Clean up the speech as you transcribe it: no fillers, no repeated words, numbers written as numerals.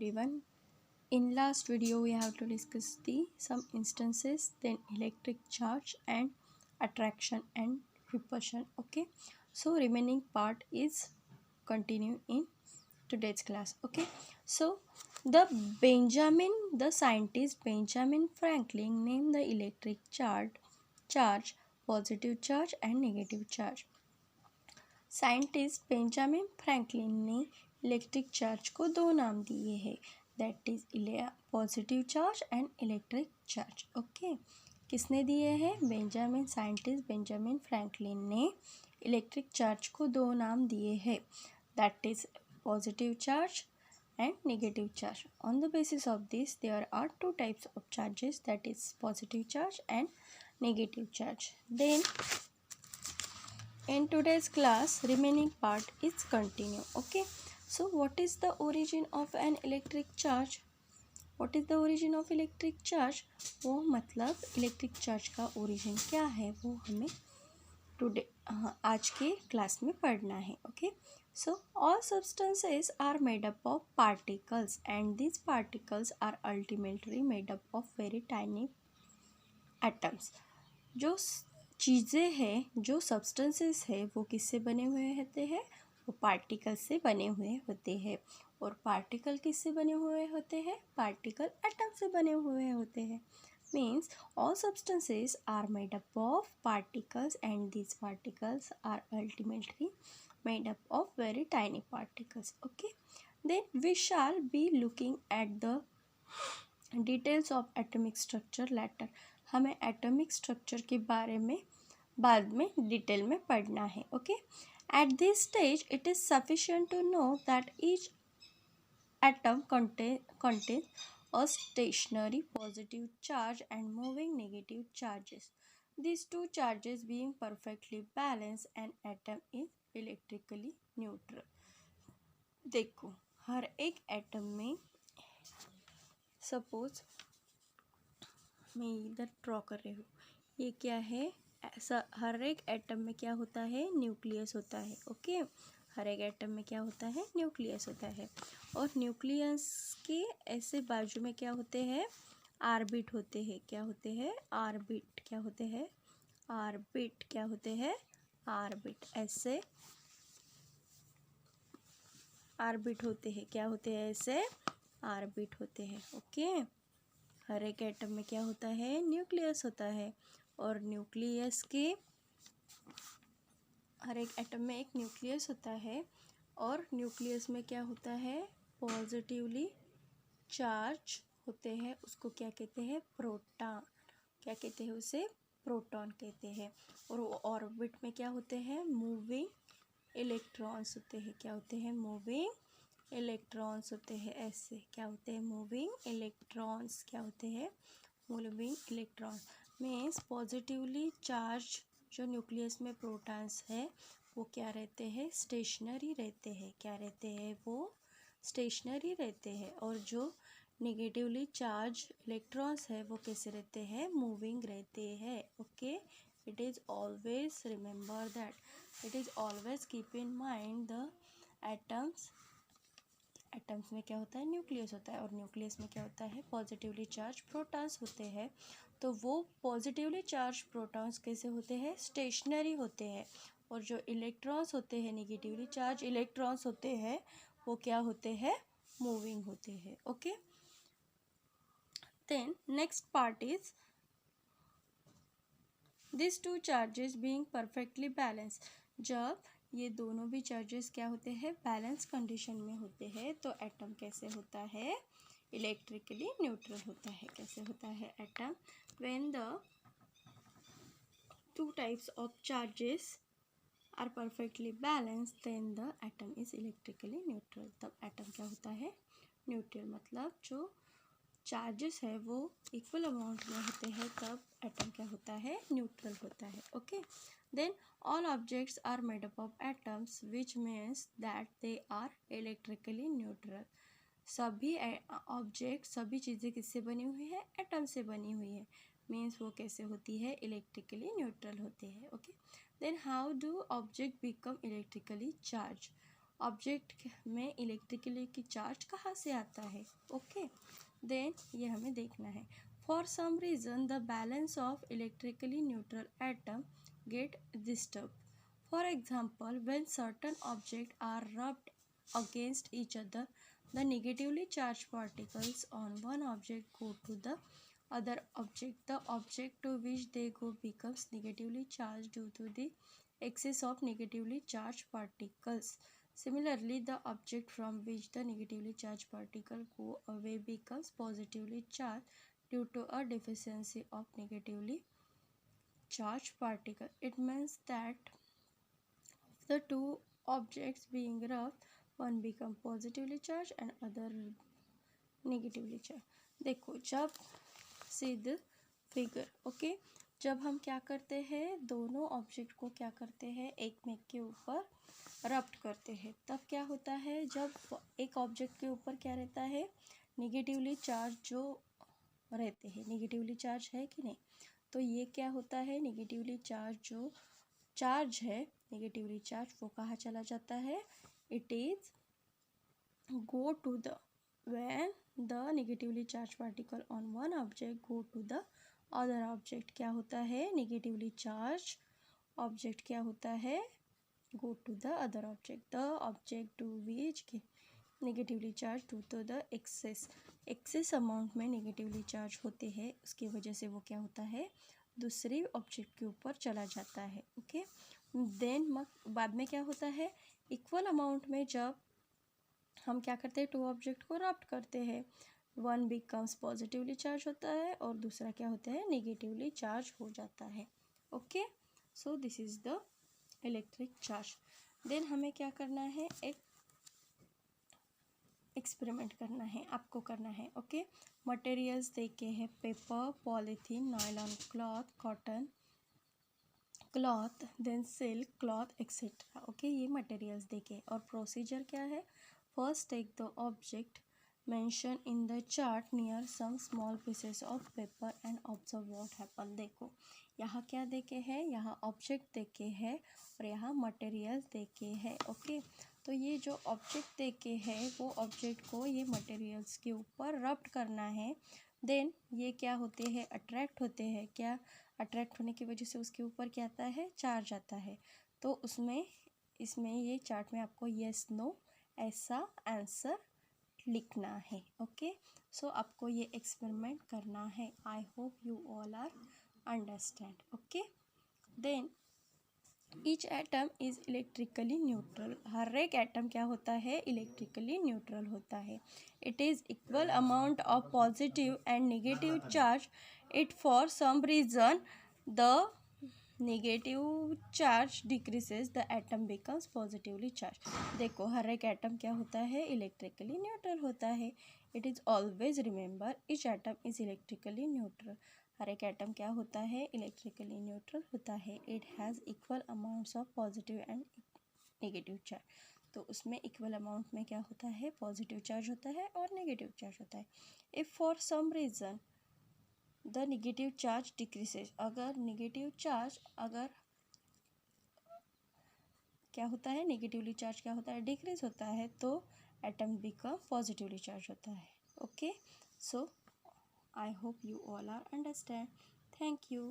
everyone. In last video we have to discuss some instances, then electric charge and attraction and repulsion. Okay, so remaining part is continue in today's class. Okay, so the scientist Benjamin Franklin named the electric charge positive charge and negative charge. Scientist Benjamin Franklin ने electric charge को दो नाम दिए हैं, that is positive charge and electric charge. Okay, किसने दिए हैं? Scientist Benjamin Franklin ने इलेक्ट्रिक चार्ज को दो नाम दिए हैं, that is positive charge and negative charge. On the basis of this, there are two types of charges, that is positive charge and negative charge. Then in today's class, remaining part is continue. Okay, so what is the origin of an electric charge? What is the origin of electric charge? वो मतलब electric charge का origin क्या है वो हमें today आज के class में पढ़ना है. Okay, so all substances are made up of particles and these particles are ultimately made up of very tiny atoms. जो चीज़ें हैं, जो सब्सटेंसेस है, वो किससे बने हुए होते हैं? वो पार्टिकल से बने हुए होते हैं. और पार्टिकल किससे बने हुए होते हैं? पार्टिकल एटम से बने हुए होते हैं. Means all substances are made up of particles and these particles are ultimately made up of very tiny particles. Okay, then we shall be looking at the details of atomic structure later. हमें atomic structure के बारे में बाद में detail में पढ़ना है. Okay, at this stage it is sufficient to know that each atom contains a stationary positive charge and moving negative charges. These two charges being perfectly balanced, an atom is electrically neutral. देखो, हर एक atom में suppose मैं इधर draw कर रही हूँ, ये क्या है? ऐसा हर एक एटम में क्या होता है? न्यूक्लियस होता है. ओके, हर एक एटम में क्या होता है? न्यूक्लियस होता है. और न्यूक्लियस के ऐसे बाजू में क्या होते हैं? आर्बिट होते हैं. क्या होते हैं? आर्बिट. क्या होते हैं? आर्बिट. क्या होते हैं? आर्बिट. ऐसे आर्बिट होते हैं. क्या होते हैं? ऐसे आर्बिट होते हैं. ओके, हर एक एटम में क्या होता है? न्यूक्लियस होता है. और न्यूक्लियस के हर एक एटम में एक न्यूक्लियस होता है. और न्यूक्लियस में क्या होता है? पॉजिटिवली चार्ज होते हैं. उसको क्या कहते हैं? प्रोटॉन. क्या कहते हैं? उसे प्रोटॉन कहते हैं. और ऑर्बिट में क्या होते हैं? मूविंग इलेक्ट्रॉन्स होते हैं. क्या होते हैं? मूविंग इलेक्ट्रॉन्स होते हैं. ऐसे क्या होते हैं? Moving electrons. क्या होते हैं? Moving electrons. Means positively charge जो न्यूक्लियस में प्रोटॉन्स है वो क्या रहते हैं? स्टेशनरी रहते हैं. क्या रहते हैं? वो स्टेशनरी रहते हैं. और जो नेगेटिवली चार्ज इलेक्ट्रॉन्स है वो कैसे रहते हैं? मूविंग रहते हैं. Okay, it is always remember that, it is always keep in mind the atoms. Atoms में क्या होता है? न्यूक्लियस होता है. और न्यूक्लियस में क्या होता है? पॉजिटिवली चार्ज प्रोटॉन्स होते हैं. तो वो पॉजिटिवली चार्ज प्रोटॉन्स कैसे होते हैं? स्टेशनरी होते हैं. और जो इलेक्ट्रॉन्स होते हैं, नेगेटिवली चार्ज इलेक्ट्रॉन्स होते हैं, वो क्या होते हैं? मूविंग होते हैं. Okay, then next part is this two charges being perfectly balance. जब ये दोनों भी चार्जेस क्या होते हैं? बैलेंस कंडीशन में होते हैं, तो एटम कैसे होता है? इलेक्ट्रिकली न्यूट्रल होता है. कैसे होता है atom? When the two types of charges are perfectly balanced, then the atom is electrically neutral. तब एटम क्या होता है? न्यूट्रल. मतलब जो चार्जेस है वो इक्वल अमाउंट में होते हैं, तब एटम क्या होता है? न्यूट्रल होता है. Okay, then all objects are made up of atoms which means that they are electrically neutral. सभी ऑब्जेक्ट, सभी चीज़ें किससे बनी हुई है? एटम से बनी हुई है. मीन्स वो कैसे होती है? इलेक्ट्रिकली न्यूट्रल होते हैं. Okay, then how do object become electrically charge. Object में इलेक्ट्रिकली की चार्ज कहाँ से आता है. ओके, देन ये हमें देखना है. For some reason the balance of electrically neutral atom get disturbed. For example, when certain objects are rubbed against each other, the negatively charged particles on one object go to the other object. The object to which they go becomes negatively charged due to the excess of negatively charged particles. Similarly, the object from which the negatively charged particle go away becomes positively charged due to a deficiency of negatively charged particle. It means that of the two objects being rubbed, one become positively charged and other negatively charged. देखो, जब सीध figure. Okay, जब हम क्या करते हैं, दोनों object को क्या करते हैं, एक में के ऊपर रब्ट करते हैं, तब क्या होता है, जब एक ऑब्जेक्ट के ऊपर क्या रहता है, नेगेटिवली चार्ज जो रहते हैं, नेगेटिवली चार्ज है कि नहीं, तो ये क्या होता है, नेगेटिवली चार्ज जो चार्ज है, नेगेटिवली चार्ज, वो कहाँ चला जाता है, it is go to the when the negatively charge particle on one object go to the other object. क्या होता है, नेगेटिवली चार्ज ऑब्जेक्ट क्या होता है, go to the other object. The object to which negatively charge to तो the excess amount में negatively charge होते हैं, उसकी वजह से वो क्या होता है, दूसरी ऑब्जेक्ट के ऊपर चला जाता है. ओके, देन बाद में क्या होता है, इक्वल अमाउंट में जब हम क्या करते हैं, टू ऑब्जेक्ट को रब्ट करते हैं, वन बिकम्स पॉजिटिवली चार्ज होता है और दूसरा क्या होता है, नेगेटिवली चार्ज हो जाता है. Okay, so this is the electric charge. Then हमें क्या करना है, एक एक्सपेरिमेंट करना है, आपको करना है. ओके, मटेरियल्स देखे हैं, paper, polythene, nylon cloth, cotton cloth, then silk cloth etcetera. Okay, ये मटेरियल्स देखे और प्रोसीजर क्या है, first take the object mention in the chart near some small pieces of paper and observe what happen. देखो, यहाँ क्या देखे हैं, यहाँ ऑब्जेक्ट देखे हैं और यहाँ मटेरियल्स देखे हैं. ओके, तो ये जो ऑब्जेक्ट देखे हैं, वो ऑब्जेक्ट को ये मटेरियल्स के ऊपर रब्ट करना है. देन ये क्या होते हैं, अट्रैक्ट होते हैं. क्या अट्रैक्ट होने की वजह से उसके ऊपर क्या आता है, चार्ज आता है. तो इसमें ये चार्ट में आपको येस नो ऐसा आंसर लिखना है. ओके, सो आपको ये एक्सपेरिमेंट करना है. I hope you all are understand. Okay, then each atom is electrically neutral. हर एक एटम क्या होता है, इलेक्ट्रिकली न्यूट्रल होता है. It is equal amount of positive and negative charge. It for some reason the negative charge decreases, the atom becomes positively charge. देखो, हर एक एटम क्या होता है, इलेक्ट्रिकली न्यूट्रल होता है. It is always remember each atom is electrically neutral. हर एक एटम क्या होता है, इलेक्ट्रिकली न्यूट्रल होता है. It has equal amounts of positive and negative charge. तो उसमें इक्वल अमाउंट में क्या होता है, पॉजिटिव चार्ज होता है और नेगेटिव चार्ज होता है. If for some reason the negative charge decreases, अगर नेगेटिव चार्ज क्या होता है, नेगेटिवली चार्ज क्या होता है, डिक्रीज होता है, तो एटम बिकम पॉजिटिवली चार्ज होता है. Okay, so I hope you all are understand. Thank you.